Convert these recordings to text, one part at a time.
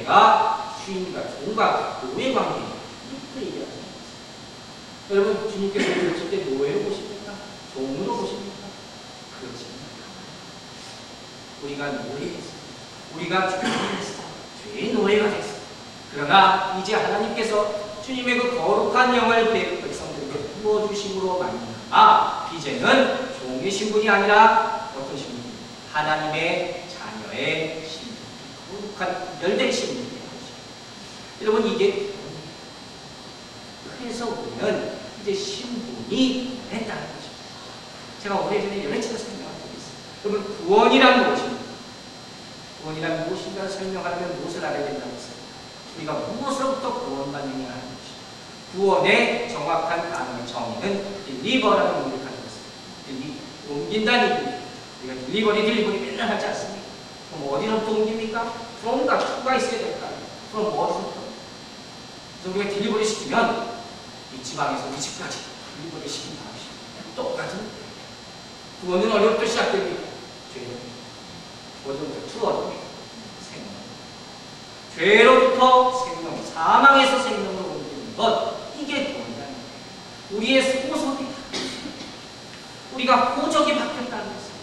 관계가 주인과 종과 노예 관계 이렇게 얘기하죠. 여러분 주님께서 보실 때 노예로 보십니까? 종으로 보십니까? 그렇지 않습니다. 우리가 노예했어. 우리가 죄인했어. 죄의 노예가 됐어. 그러나 이제 하나님께서 주님의 그 거룩한 영을 백성들에게 부어주심으로 말미암아 이제는 종의 신분이 아니라 어떤 신분입니까? 하나님의 자녀의 신분, 거룩한 열된 신분이 되는 것입니다. 여러분 이게 그래서 우리는 이제 신분이 변했다는 것입니다. 제가 오래전에 여러 차례 설명을 드렸습니다. 여러분 구원이란 무엇입니까? 구원이란 무엇인가를 설명하려면 무엇을 알아야 된다고 했어요? 우리가 무엇으로부터 구원받느냐 하는 것입니다. 구원의 정확한 단어의 정의는 딜리버라는 의미를 가지고 있습니다. 옮긴다는 의미. 우리가 딜리버리 맨날 하지 않습니까? 그럼 어디로부터 옮깁니까? from과 to가 있어야 될까? from 어디서부터? 그래서 우리가 딜리버리 시키면 이 지방에서 이 집까지 딜리버리 시킨 다음에 똑같은 구원은 어디로부터 시작됩니까? 어디로부터? 투어입니다. 생명. 죄로부터 생명, 사망에서 생명으로 옮기는 것, 이게 구원이라는 거예요. 우리의 소속이다. 우리가 호적이 바뀌었다는 것입니다.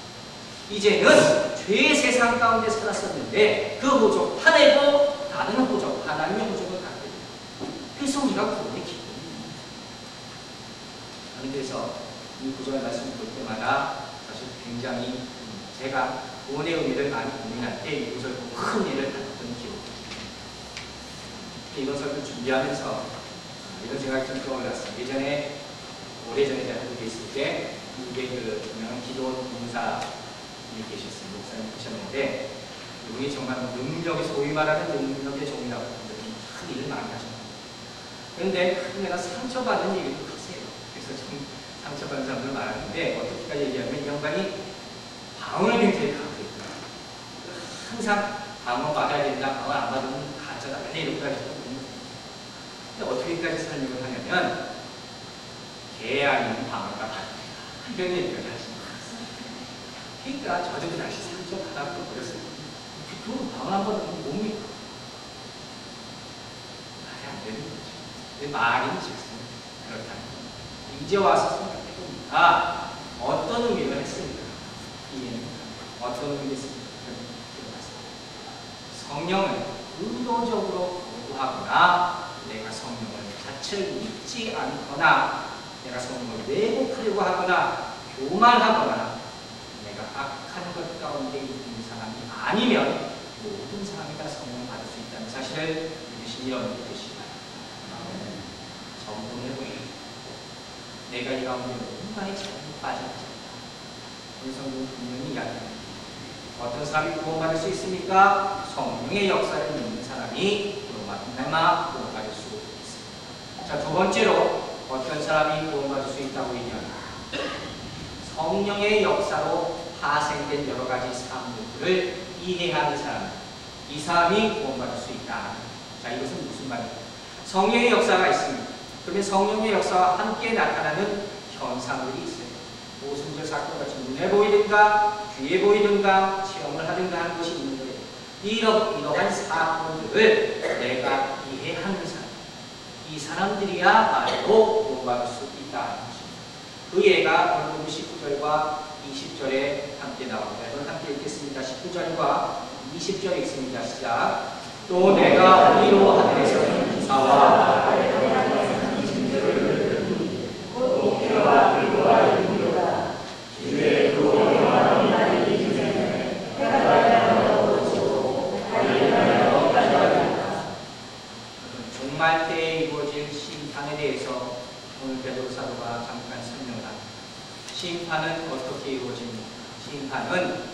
이제는 죄의 세상 가운데 살았었는데 그 호적 하나이고 다른 호적, 하나님의 호적을 갖게 됩니다. 그래서 우리가 구원의 기쁨입니다. 저는 그래서 이 구절의 말씀을 볼 때마다 사실 굉장히 제가 구원의 의미를 많이 고민할 때 이 구절 보고 큰 일을 받았던 기억입니다. 이번 설교 준비하면서 이런 생각이 좀 떠올랐어요. 예전에 오래전에 제가 한국에 있을 때 미국의 그 유명한 기도원 봉사님이 계셨어요. 목사님 계셨는데 이분이 정말 능력의 소위 말하는 능력의 종이라고 큰 일을 많이 하셨습니다. 그런데 내가 상처받은 얘기도 하세요. 그래서 좀 상처받은 사람들 말하는데 어떻게까지 얘기하면 이 양반이 방언을 굉장히 강조했더라고요. 항상 방언 받아야 된다, 방언 안 받으면 가짜다, 맨날 이렇게까지 했거든요. 근데 어떻게까지 설명을 하냐면 개 아니면 방언가 받는다 이런 얘기를 하십니다. 그러니까 저도 다시 상처 받았고 그랬어요. 그럼 방언 안 받으면 뭡니까? 말이 안 되는 거죠. 근데 말이 좋습니다. 그렇다면 이제 와서 생각해보니까 어떤 의미를 했습니까? 이해는 어떤 의미를 했습니까? 성령을 의도적으로 거부하거나 내가 성령을 자체를 믿지 않거나 내가 성령을 왜곡하려고 하거나 교만하거나 내가 악한 것 가운데 있는 사람이 아니면 모든 사람이 다 성령을 받을 수 있다는 사실을 믿으시니 여러분이 되시기 바랍니다. 점검해보니 내가 이 가운데 너무 잘못 빠졌다. 우리 성경은 분명히 이야기합니다. 어떤 사람이 구원받을 수 있습니까? 성령의 역사를 믿는 사람이 그로마마 구원받을 수 있습니다. 자, 두 번째로 어떤 사람이 구원받을 수 있다고 얘기합니다. 성령의 역사로 파생된 여러 가지 사물들을 이해하는 사람, 이 사람이 구원받을 수 있다. 자, 이것은 무슨 말입니까? 성령의 역사가 있습니다. 그러면 성령의 역사와 함께 나타나는 현상들이 있어요. 모순적 사건같이 눈에 보이든가 귀에 보이든가 체험을 하든가 하는 것이 있는 거예요. 이러한 사건들을 내가 이해하는 사람, 이 사람들이야말로 구원받을 수 있다는 것입니다. 그 예가 오늘 19절과 20절에 함께 나옵니다. 여러분 함께 읽겠습니다. 19절과 20절 읽습니다. 시작. 또 내가 어디로 하늘에서 기사와 종말 때에 이루어질 심판에 대해서 오늘 베드로 사도가 잠깐 설명을 합니다. 심판은 어떻게 이루어집니까? 심판은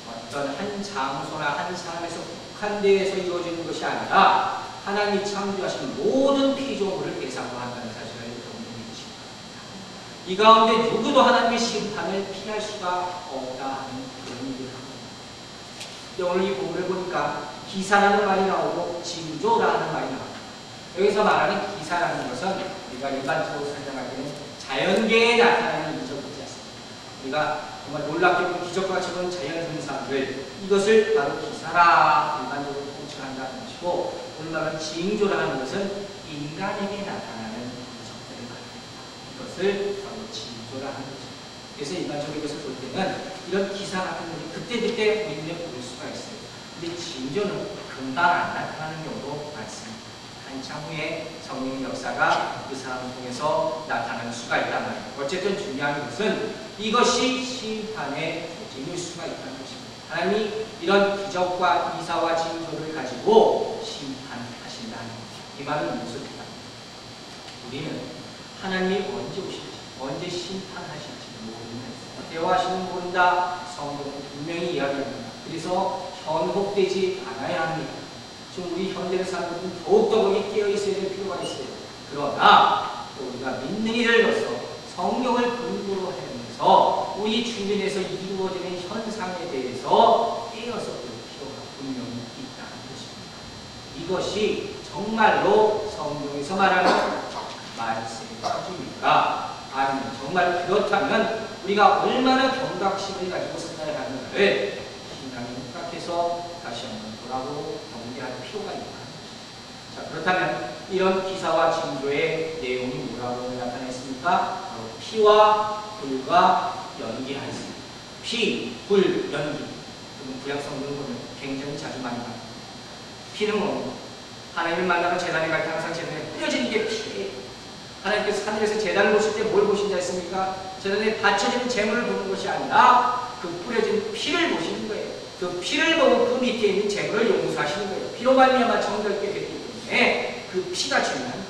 어떤 한 장소나 한 사람에서 국한되어서 이루어지는 것이 아니라 하나님이 창조하신 모든 피조물을 대상으로 한다는 사실을 여러분이 믿으시기 바랍니다. 이 가운데 누구도 하나님의 심판을 피할 수가 없다 하는 그런 얘기를 합니다. 오늘 이 본문을 보니까 기사라는 말이 나오고 징조라는 말이 나옵니다. 여기서 말하는 기사라는 것은 우리가 일반적으로 설명할 때는 자연계에 나타나는 이적이지 않습니다. 우리가 정말 놀랍게 본 기적과 같이 본 자연 현상들, 이것을 바로 기사라 일반적으로 통칭한다는 것이고, 다른 말로 징조라는 것은 인간에게 나타나는 적들을 말합니다. 이것을 바로 징조라 하는 거죠. 그래서 일반적으로 이것을 볼 때는 이런 기사 같은 것이 그때그때 우리 눈에 보일 수가 있어요. 근데 징조는 금방 안 나타나는 경우도 많습니다. 한참 후에 성령의 역사가 그 사람을 통해서 나타나는 수가 있단 말이에요. 어쨌든 중요한 것은 이것이 심판의 조짐일 수가 있다는 것입니다. 하나님이 이런 기적과 이사와 징조를 가지고 심판하신다는 것. 이 말은 무슨 뜻입니까? 우리는 하나님이 언제 오실지, 언제 심판하실지 모르는 대화하시는 모른다. 성경은 분명히 이야기합니다. 그래서 현혹되지 않아야 합니다. 지금 우리 현대를 사는 것은 더욱더 거기 깨어있어야 될 필요가 있어요. 그러나 또 우리가 믿는 이들로서 성경을 근거로 하면서 우리 주변에서 이루어지는 현상에 대해서 깨어서 볼 필요가 분명히 있다는 것입니다. 이것이 정말로 성경에서 말하는 말씀의 수준입니까? 아니면 정말 그렇다면 우리가 얼마나 경각심을 가지고 살아야 하는가를 신앙의 생각해서 다시 한번 돌아보고 경계할 필요가 있다. 자, 그렇다면 이런 기사와 징조의 내용이 뭐라고 나타냈습니까? 피와 불과 연기가 있습니다. 피, 불, 연기. 구약성경을 보면 굉장히 자주 많이 나옵니다. 피는 뭡니까? 하나님을 만나면 제단에 갈 때 항상 제단에 뿌려지는 게 피예요. 하나님께서 하늘에서 제단을 보실 때 뭘 보신다 했습니까? 제단에 바쳐지는 재물을 보는 것이 아니라 그 뿌려진 피를 보시는 거예요. 그 피를 보고 그 밑에 있는 재물을 용서하시는 거예요. 피로 말미암아 정결케 됐기 때문에 그 피가 중요한 거예요.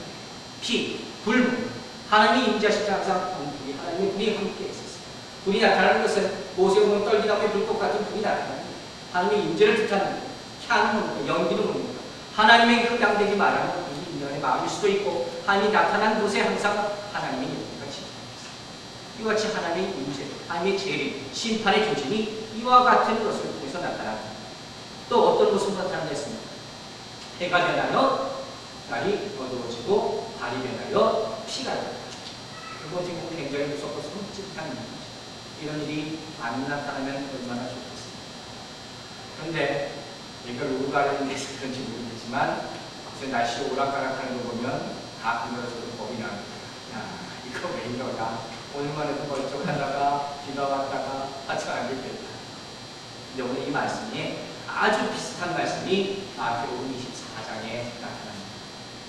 피, 불. 하나님이 임재하실 때 항상 불이, 하나님의 불이 함께 있었어요. 불이 나타나는 것은 모세가 보면 떨기나무의 불꽃 같은 불이 나타나는 거예요. 하나님의 임재를 뜻하는 거예요. 향은 뭡니까? 연기는 뭡니까? 하나님의 흑양되지 말라는 것이 인간의 마음일 수도 있고, 하나님이 나타난 곳에 항상 하나님의 연기가 지켜있습니다. 이와 같이 하나님의 임재, 하나님의 재림, 심판의 조짐이 이와 같은 것을 통해서 나타납니다. 또 어떤 것으로 나타나겠습니까? 해가 변하여 달이 어두워지고 달이 변하여 피가 됩니다. 그거 지금 굉장히 무섭고 섬찟한 일이죠. 이런 일이 안 나타나면 얼마나 좋겠습니까? 그런데 이걸 누구 가르치는 그런지 모르겠지만 요새 날씨 오락가락하는 거 보면 가끔 저도 겁이 납니다. 야, 이거 왜 이러나? 오늘만 해도 멀쩡하다가 비가 왔다가 하지 않겠다. 근데 오늘 이 말씀이 아주 비슷한 말씀이 마태복음 24장에 나타납니다.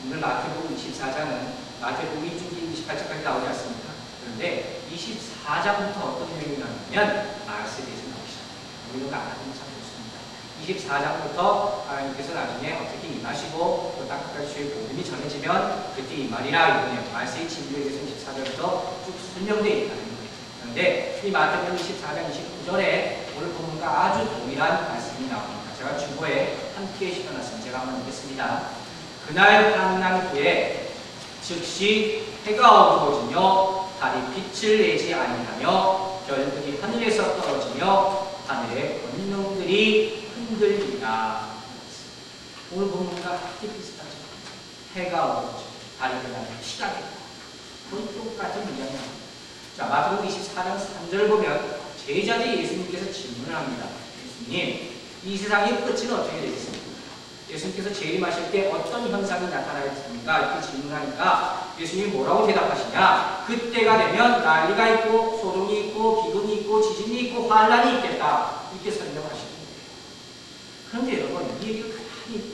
오늘 마태복음 24장은 마태복음 1중기 28장까지 나오지 않습니까? 그런데 24장부터 어떤 내용이 나오냐면 말씀에 대해서 나오기 시작합니다. 우리가 알아두면 참 좋습니다. 24장부터 하나님께서 나중에 어떻게 임하시고 또 땅끝까지 주의 복음이 전해지면 그때 이 말이라 이거네요. 말씀의 진리에 대해서 24장부터 쭉 설명되어 있다는 거예요. 그런데 이 마태복음 24장 29절에 오늘 본문과 아주 동일한 말씀이 나옵니다. 제가 주보에 함께 실어놨습니다. 제가 한번 읽겠습니다. 그날 한난 후에 즉시 해가 어두워지며 달이 빛을 내지 아니하며 별들이 하늘에서 떨어지며 하늘의 권능들이 흔들리라. 오늘 본문과 함께 비슷하죠. 해가 어두워지고 달이 변하며 피가 되고 그건 똑같은 문장이에요. 자, 마태복음 24장 3절을 보면 제자들이 예수님께서 질문을 합니다. 예수님, 이 세상의 끝은 어떻게 되겠습니까? 예수님께서 재림하실 때 어떤 현상이 나타나겠습니까? 이렇게 질문하니까 예수님이 뭐라고 대답하시냐? 그때가 되면 난리가 있고 소동이 있고 기근이 있고 지진이 있고 환란이 있겠다. 이렇게 설명하시는 거예요. 그런데 여러분, 이 얘기를 가만히